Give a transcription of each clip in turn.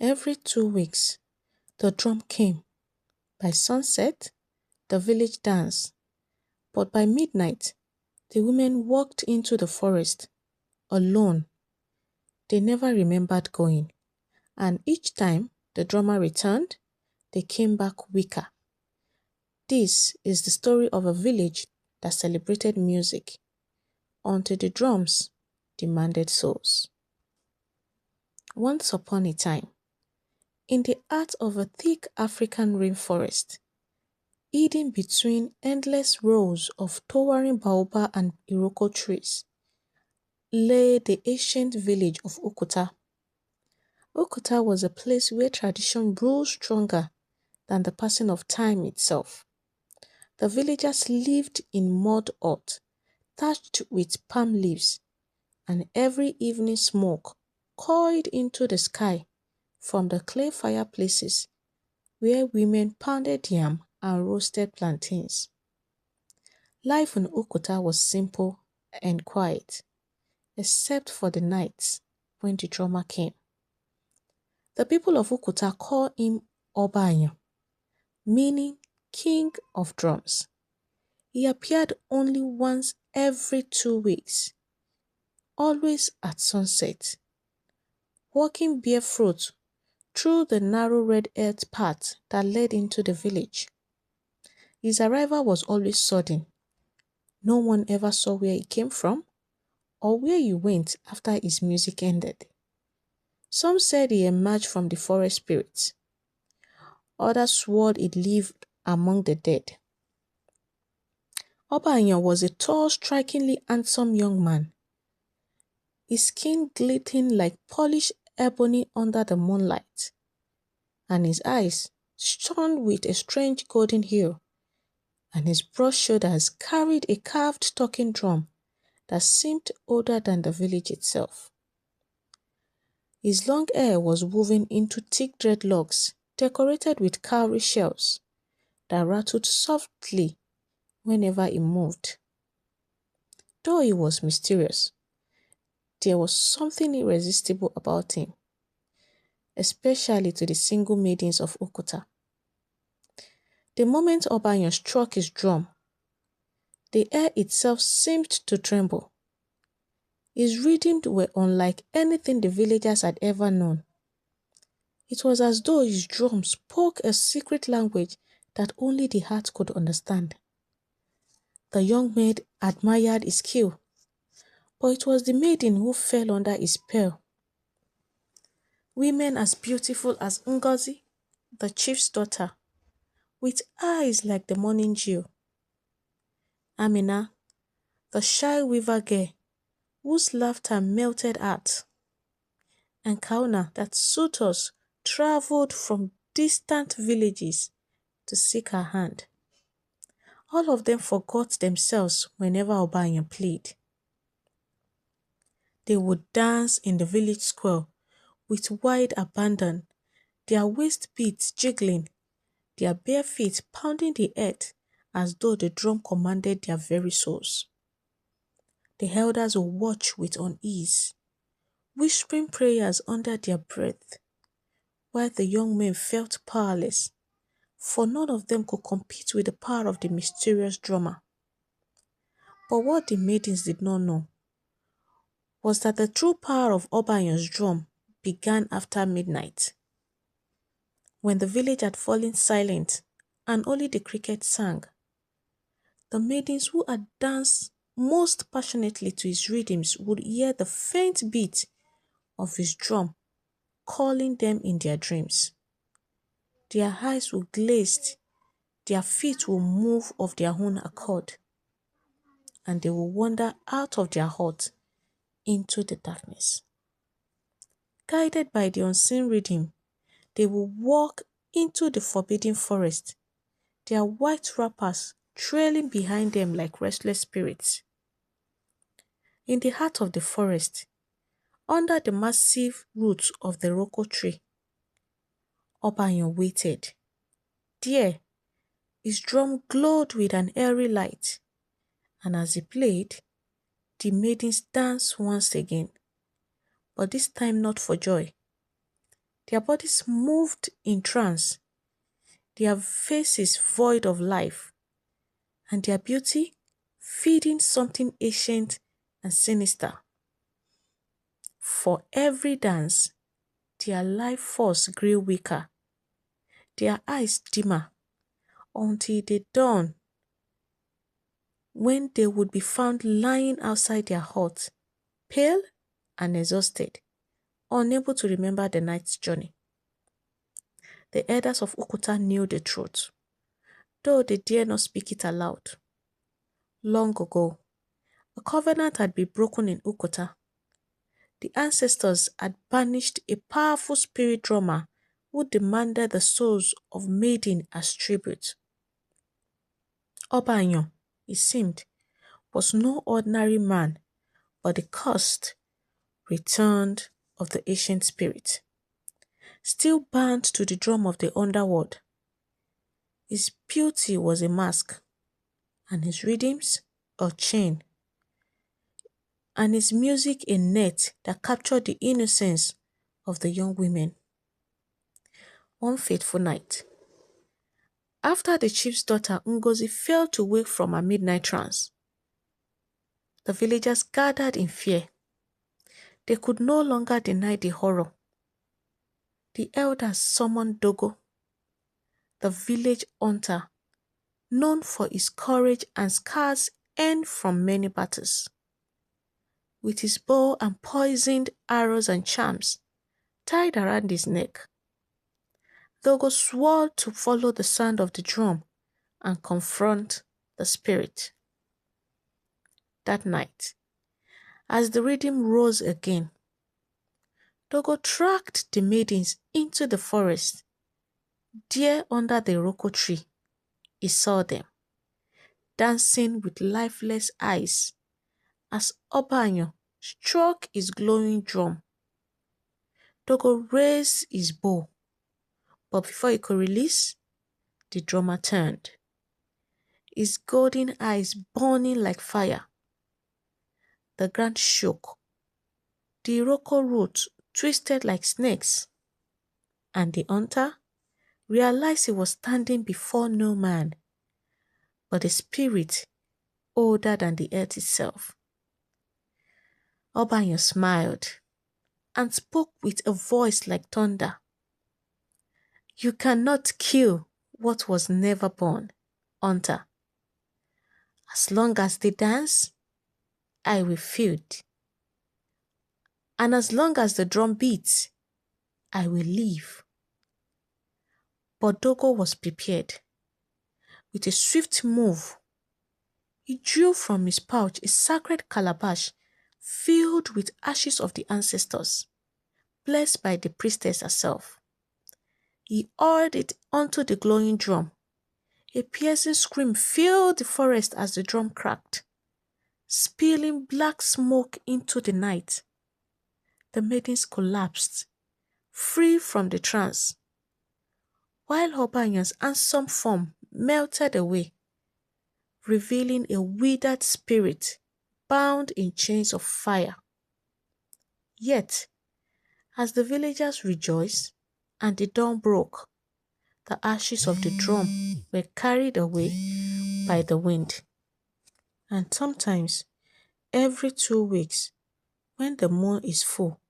Every 2 weeks, the drum came. By sunset, the village danced, but by midnight, the women walked into the forest alone. They never remembered going, and each time the drummer returned, they came back weaker. This is the story of a village that celebrated music until the drums demanded souls. Once upon a time, in the heart of a thick African rainforest, hidden between endless rows of towering baobab and iroko trees, lay the ancient village of Ukuta. Ukuta was a place where tradition grew stronger than the passing of time itself. The villagers lived in mud huts thatched with palm leaves, and every evening smoke coiled into the sky from the clay fireplaces where women pounded yam and roasted plantains. Life in Ukuta was simple and quiet, except for the nights when the drummer came. The people of Ukuta call him Obanyo, meaning king of drums. He appeared only once every 2 weeks, always at sunset, walking barefoot through the narrow red earth path that led into the village. His arrival was always sudden. No one ever saw where he came from or where he went after his music ended. Some said he emerged from the forest spirits. Others swore he lived among the dead. Obanyo was a tall, strikingly handsome young man. His skin glistened like polished ebony under the moonlight, and his eyes shone with a strange golden hue, and his broad shoulders carried a carved talking drum that seemed older than the village itself. His long hair was woven into thick dreadlocks decorated with cowrie shells that rattled softly whenever he moved. Though he was mysterious, there was something irresistible about him, especially to the single maidens of Ukuta. The moment Obanyo struck his drum, the air itself seemed to tremble. His rhythms were unlike anything the villagers had ever known. It was as though his drum spoke a secret language that only the heart could understand. The young maid admired his skill, but it was the maiden who fell under his spell. Women as beautiful as Ngozi, the chief's daughter, with eyes like the morning dew. Amina, the shy weaver girl, whose laughter melted hearts. And Kauna, that suitors traveled from distant villages to seek her hand. All of them forgot themselves whenever Obanyo played. They would dance in the village square with wide abandon, their waist beats jiggling, their bare feet pounding the earth as though the drum commanded their very souls. The elders would watch with unease, whispering prayers under their breath, while the young men felt powerless, for none of them could compete with the power of the mysterious drummer. But what the maidens did not know was that the true power of Obanyo's drum began after midnight, when the village had fallen silent and only the crickets sang. The maidens who had danced most passionately to his rhythms would hear the faint beat of his drum calling them in their dreams. Their eyes would glaze, their feet would move of their own accord, and they will wander out of their hut into the darkness. Guided by the unseen rhythm, they will walk into the forbidden forest, their white wrappers trailing behind them like restless spirits. In the heart of the forest, under the massive roots of the roko tree, Obanyo waited. There, his drum glowed with an airy light, and as he played, the maidens danced once again, but this time not for joy. their bodies moved in trance, their faces void of life, and their beauty feeding something ancient and sinister. For every dance, their life force grew weaker, their eyes dimmer, until the dawn when they would be found lying outside their hut, pale and exhausted, unable to remember the night's journey. The elders of Ukuta knew the truth, though they dare not speak it aloud. Long ago, a covenant had been broken in Ukuta. The ancestors had banished a powerful spirit drummer who demanded the souls of maidens as tribute. Obanyo, it seemed, was no ordinary man, but the cursed returned of the ancient spirit. Still bound to the drum of the underworld, his beauty was a mask, and his rhythms a chain, and his music a net that captured the innocence of the young women. One fateful night, after the chief's daughter Ngozi failed to wake from her midnight trance, the villagers gathered in fear. They could no longer deny the horror. The elders summoned Dogo, the village hunter, known for his courage and scars earned from many battles. With his bow and poisoned arrows and charms tied around his neck, Dogo swore to follow the sound of the drum and confront the spirit. That night, as the rhythm rose again, Dogo tracked the maidens into the forest. There under the Iroko tree, he saw them, dancing with lifeless eyes as Obanyo struck his glowing drum. Dogo raised his bow, but before he could release, the drummer turned, his golden eyes burning like fire. The ground shook, the Iroko roots twisted like snakes, and the hunter realized he was standing before no man, but a spirit older than the earth itself. Obanyo smiled and spoke with a voice like thunder. "You cannot kill what was never born, hunter. As long as they dance, I will feed. And as long as the drum beats, I will live." But Dogo was prepared. With a swift move, he drew from his pouch a sacred calabash filled with ashes of the ancestors, blessed by the priestess herself. He hurled it onto the glowing drum. A piercing scream filled the forest as the drum cracked, spilling black smoke into the night. The maidens collapsed, free from the trance, while Obanyo's handsome form melted away, revealing a withered spirit bound in chains of fire. Yet, as the villagers rejoiced and the dawn broke, the ashes of the drum were carried away by the wind. And sometimes, every 2 weeks, when the moon is full,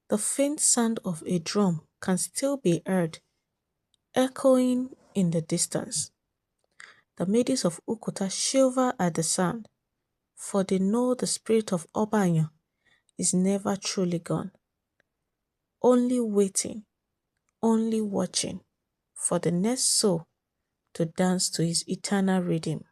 the faint sound of a drum can still be heard, echoing in the distance. The maidens of Ukuta shiver at the sound, for they know the spirit of Obanyo is never truly gone, only waiting, only watching for the next soul to dance to his eternal rhythm.